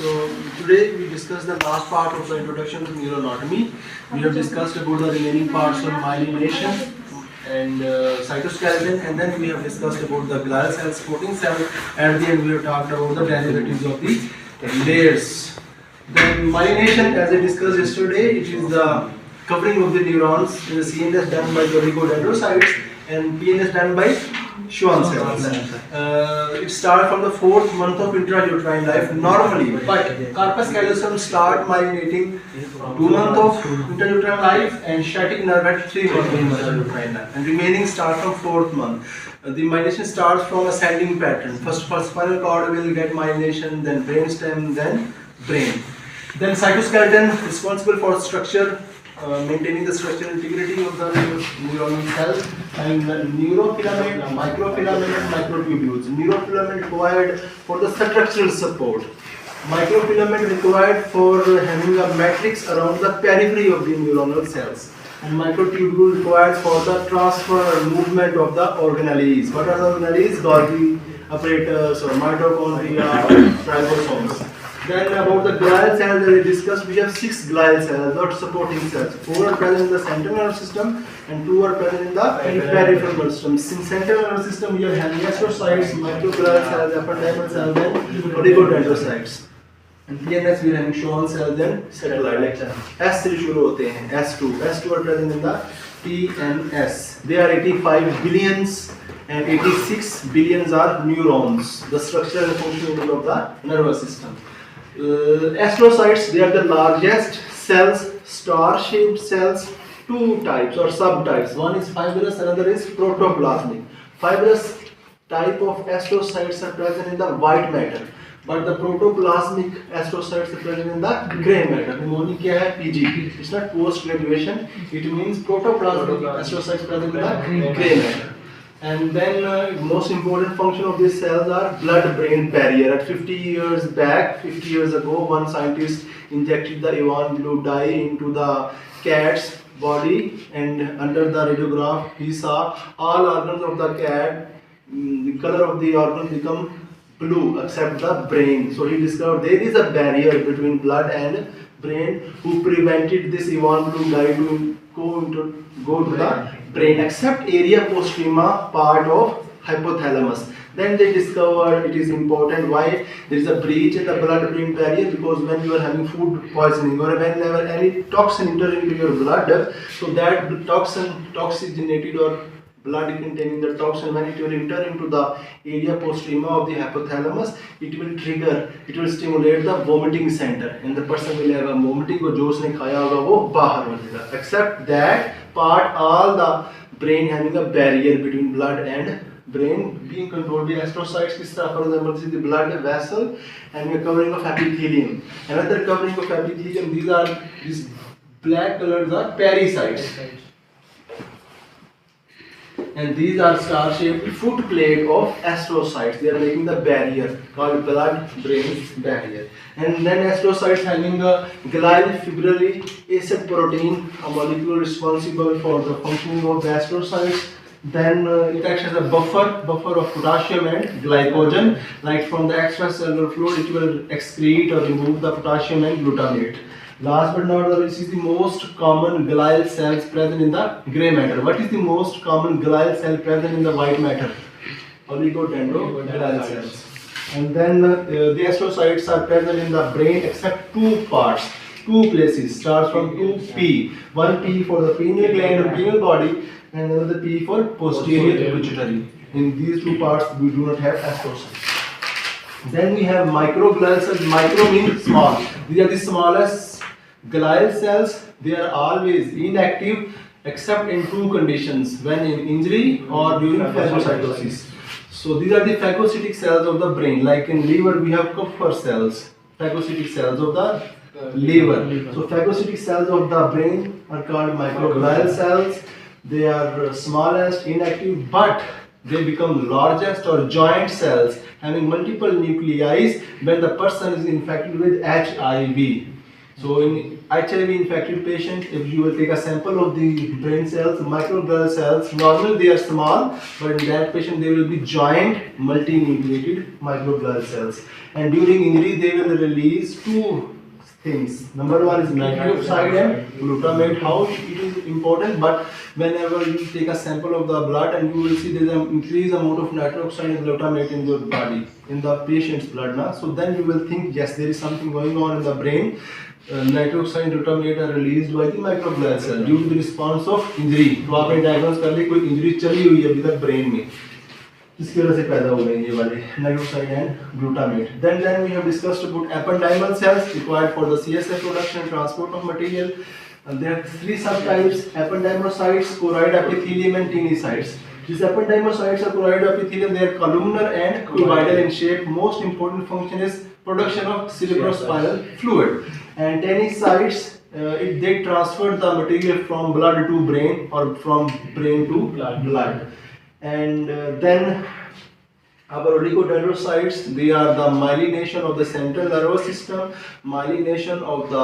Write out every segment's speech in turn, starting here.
So today we discussed the last part of the introduction to neuroanatomy. We have discussed about the remaining parts of myelination and cytoskeleton, and then we have discussed about the glial cell, supporting cell. At the end we have talked about the derivatives of the layers. Then myelination, as I discussed yesterday, it is the covering of the neurons in the CNS done by the oligodendrocytes and PNS done by Schwann cells. It starts from the 4th month of intrauterine life normally, but corpus callosum start myelinating 2 months of intrauterine life and static nerve at 3 months of intrauterine life, and remaining start from 4th month. The myelination starts from ascending pattern. First spinal cord will get myelination, then brainstem, then brain. Then cytoskeleton responsible for structure, maintaining the structural integrity of the neuronal cell, and neurofilament, microfilament, and microtubules. Neurofilament required for the structural support. Microfilament required for having a matrix around the periphery of the neuronal cells. And microtubule required for the transfer or movement of the organelles. What are the organelles? Golgi apparatus or mitochondria, ribosomes. Then about the glial cells, as I discussed, we have 6 glial cells or supporting cells. 4 are present in the central nervous system and 2 are present in the peripheral nervous system. In central nervous system, we have astrocytes, microglial cells, ependymal cells, and oligodendrocytes. And PNS we are having Schwann cells and satellite. S से शुरू होते हैं. S2 are present in the PNS. They are 85 billions. And 86 billions are neurons, the structural and functional unit of the nervous system. Astrocytes, they are the largest cells, star-shaped cells, 2 types or subtypes. One is fibrous, another is protoplasmic. Fibrous type of astrocytes are present in the white matter, but the protoplasmic astrocytes are present in the grey matter. Pneumonia kya hai? PG. It's not post-graduation. It means protoplasmic astrocytes present in the grey matter. And then most important function of these cells are blood-brain barrier. At 50 years back, 50 years ago, one scientist injected the Ivan blue dye into the cat's body, and under the radiograph he saw all organs of the cat, the color of the organ become blue except the brain. So he discovered there is a barrier between blood and brain who prevented this Ivan blue dye to go to the brain except area postrema part of hypothalamus. Then they discovered it is important why there is a breach in the blood-brain barrier, because when you are having food poisoning or whenever any toxin enters into your blood, so that toxinated or blood containing the toxin, when it will enter into the area postrema of the hypothalamus, it will stimulate the vomiting center, and the person will have a vomiting or jo usne khaya hoga wo bahar ho jayega. Except that part, all the brain having a barrier between blood and brain being controlled by astrocytes. This for example, this is the blood vessel and a covering of epithelium. Another covering of epithelium, these black colors are pericytes. And these are star-shaped foot plate of astrocytes. They are making the barrier called blood-brain barrier. And then astrocytes having a glial fibrillary acid protein, a molecule responsible for the functioning of the astrocytes. Then it acts as a buffer of potassium and glycogen. Like from the extracellular fluid, it will excrete or remove the potassium and glutamate. Last but not least, is the most common glial cells present in the grey matter. What is the most common glial cell present in the white matter? Oligodendroglial cells. And then the astrocytes are present in the brain except 2 parts, 2 places. Starts from 2P. One P for the pineal gland or pineal body, and another P for posterior pituitary. In these 2 parts, we do not have astrocytes. Then we have microglial cells. Micro means small. These are the smallest glial cells. They are always inactive except in 2 conditions: when in injury or during phagocytosis. So these are the phagocytic cells of the brain. Like in liver, we have Kupffer cells, phagocytic cells of the liver. So phagocytic cells of the brain are called microglial cells. They are smallest, inactive, but they become largest or joint cells having multiple nuclei when the person is infected with HIV. So in HIV infected patient, if you will take a sample of the brain cells, microglial cells, normally they are small, but in that patient they will be giant multinucleated microglial cells. And during injury they will release two things. Number one is nitric oxide and glutamate. How it is important, but whenever you take a sample of the blood and you will see there is an increased amount of nitric oxide and glutamate in your body, in the patient's blood now. So then you will think, yes, there is something going on in the brain. Nitric oxide and glutamate are released by the microglial cell due to the response of injury. तो आपने diagnose कर ली कोई injury चली हुई है अभी तक brain में, इसकी वजह से पैदा हो गए ये वाले nitric oxide and glutamate. Then we have discussed about ependymal cells required for the CSF production and transport of material. There are three subtypes: ependymocytes, choroid epithelium, and tenicytes. These ependymocytes or choroid epithelium, they are columnar and cuboidal in shape. Most important function is production of cerebrospinal fluid. And tenicytes, they transfer the material from blood to brain or from brain to blood. And then our oligodendrocytes, they are the myelination of the central nervous system, myelination of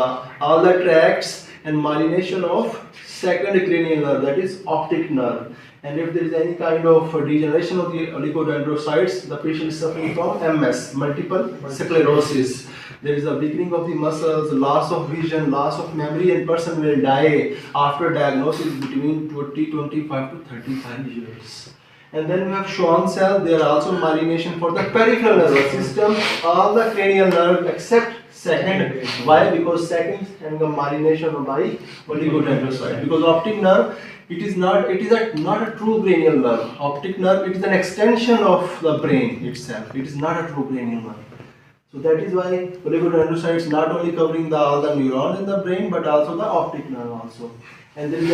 all the tracts, and myelination of second cranial nerve, that is optic nerve. And if there is any kind of degeneration of the oligodendrocytes, the patient is suffering from MS, multiple sclerosis. There is a weakening of the muscles, loss of vision, loss of memory, and person will die after diagnosis between 25 to 35 years. And then we have Schwann cell. They are also myelination for the peripheral nervous system, all the cranial nerve except second. Why? Because second and the myelination by oligodendrocyte. Because optic nerve, it is not a true cranial nerve. Optic nerve, it is an extension of the brain itself. It is not a true cranial nerve. So that is why oligodendrocytes not only covering all the neurons in the brain, but also the optic nerve also. And then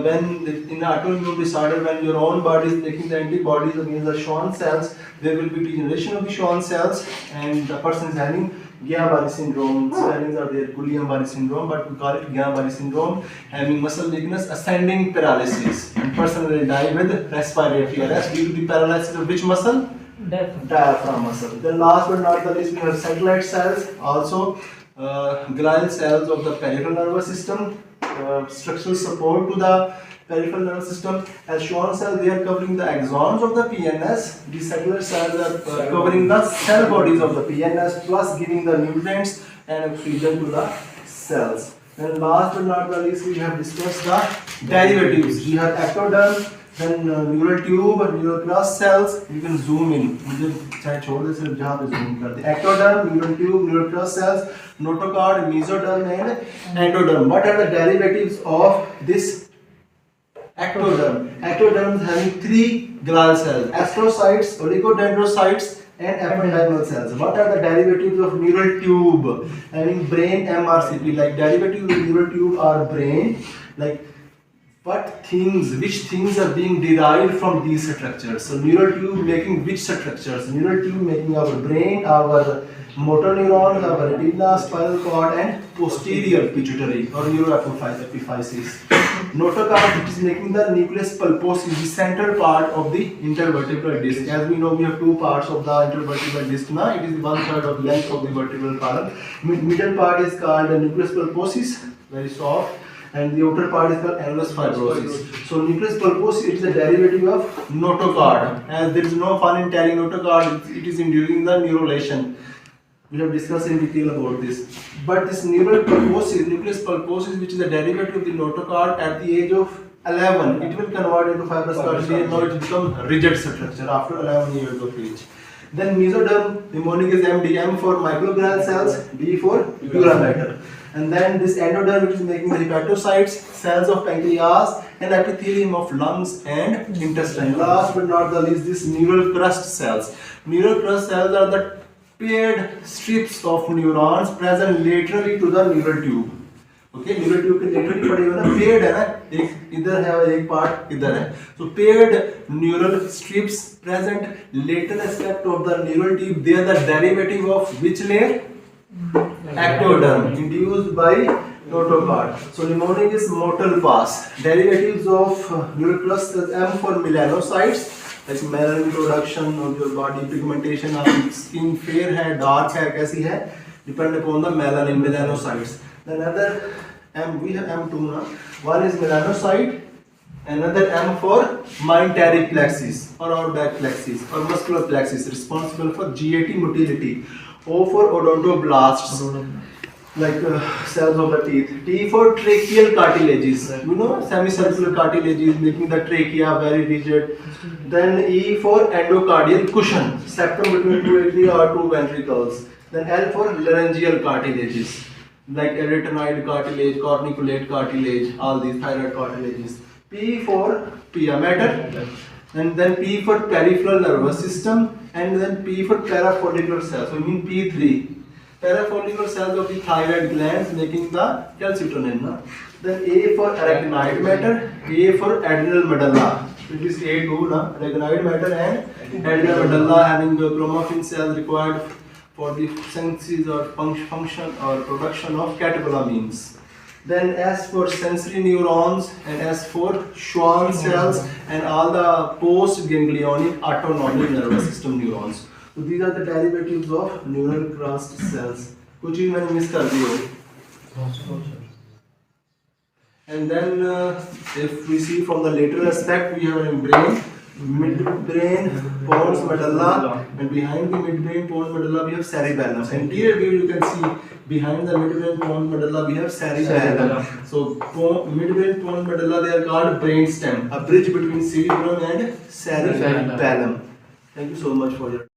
when in autoimmune disorder, when your own body is making the antibodies against the Schwann cells, there will be degeneration of the Schwann cells, and the person is having Guillain-Barré syndrome. Spellings are there, Guillain-Barré syndrome, but we call it Guillain-Barré syndrome, having muscle weakness, ascending paralysis, and person will die with respiratory arrest due to the paralysis of which muscle? Diaphragm muscle. Then last but not the least, we have satellite cells, also glial cells of the peripheral nervous system, structural support to the peripheral nervous system. As Schwann cells, they are covering the axons of the PNS. These cellular cells are covering the cell bodies of the PNS, plus giving the nutrients and oxygen to the cells. And last but not the least, we have discussed the derivatives. We have ectoderm, then neural tube, neural crust cells. You can zoom in. मुझे चाहे छोड़ दे सिर्फ जहाँ पे zoom कर दे. Ectoderm, neural tube, neural crust cells, notochord, mesoderm, and endoderm. What are the derivatives of this ectoderm? Ectoderm is having three glial cells: astrocytes, oligodendrocytes, and ependymal cells. What are the derivatives of neural tube? Having brain MRCP. Like derivatives of neural tube are brain. Like which things are being derived from these structures. So neural tube making which structures? Neural tube making our brain, our motor neurons, our retina, spinal cord, and posterior pituitary or neuroepiphysis. Notochord, which is making the nucleus pulposus, the central part of the intervertebral disc. As we know, we have two parts of the intervertebral disc. Now it is 1/3 of the length of the vertebral column. Middle part is called the nucleus pulposus, very soft, and the outer part is called annulus fibrosus. So nucleus pulposus, it is a derivative of notochord. As there is no fun in telling notochord, it is inducing the neurulation. We have discussed in detail about this. But this nucleus pulposus, which is a derivative of the notochord, at the age of 11, it will convert into fibrous cartilage. Now it becomes rigid structure after 11 years of age. Then mesoderm, mnemonic is MD, M for microglial cells, D for dura mater. And then this endoderm, which is making the hepatocytes, cells of pancreas, and epithelium of lungs and intestine. Last but not the least, this neural crust cells. Neural crust cells are the paired strips of neurons present laterally to the neural tube. Okay, neural tube के laterally पड़े हुए ना, paired है ना, एक इधर है और एक part इधर है. So paired neural strips present lateral aspect of the neural tube. They are the derivative of which layer? Ectoderm, induced by notochord. So mnemonic is motile pass. Derivatives of neural crust is M for melanocytes, like melanin production of your body, pigmentation of skin, fair है, dark है, कैसी है, depend upon the melanin, melanocytes. Another M, we have M2 now. One is melanocyte, another M for mesenteric plexus or outback plexus or muscular plexus, responsible for GAT motility. O for odontoblasts, like cells of the teeth. T for tracheal cartilages, you know, semicircular cartilages making the trachea very rigid. Then E for endocardial cushion, septum between two atria or two ventricles. Then L for laryngeal cartilages, like arytenoid cartilage, corniculate cartilage, all these thyroid cartilages. P for pia mater, and then P for peripheral nervous system, and then P for parafollicular cells. So we mean P3. Parafollicular cells of the thyroid glands making the calcitonin. No? Then A for arachnoid matter, A for adrenal medulla. It is A2, no? Arachnoid matter and adrenal medulla having the chromaffin cells required for the synthesis or function or production of catecholamines. Then S for sensory neurons and S for Schwann cells and all the post-ganglionic autonomic nervous system neurons. So these are the derivatives of neural crust cells. कुछ भी मैंने miss कर दिए हो. And then if we see from the lateral aspect, we have a brain, midbrain, pons medulla, and behind the midbrain pons medulla we have cerebellum. Anterior view you can see behind the midbrain pons medulla we have cerebellum. So midbrain pons medulla they are called brainstem, a bridge between cerebrum and cerebellum. Thank you so much for your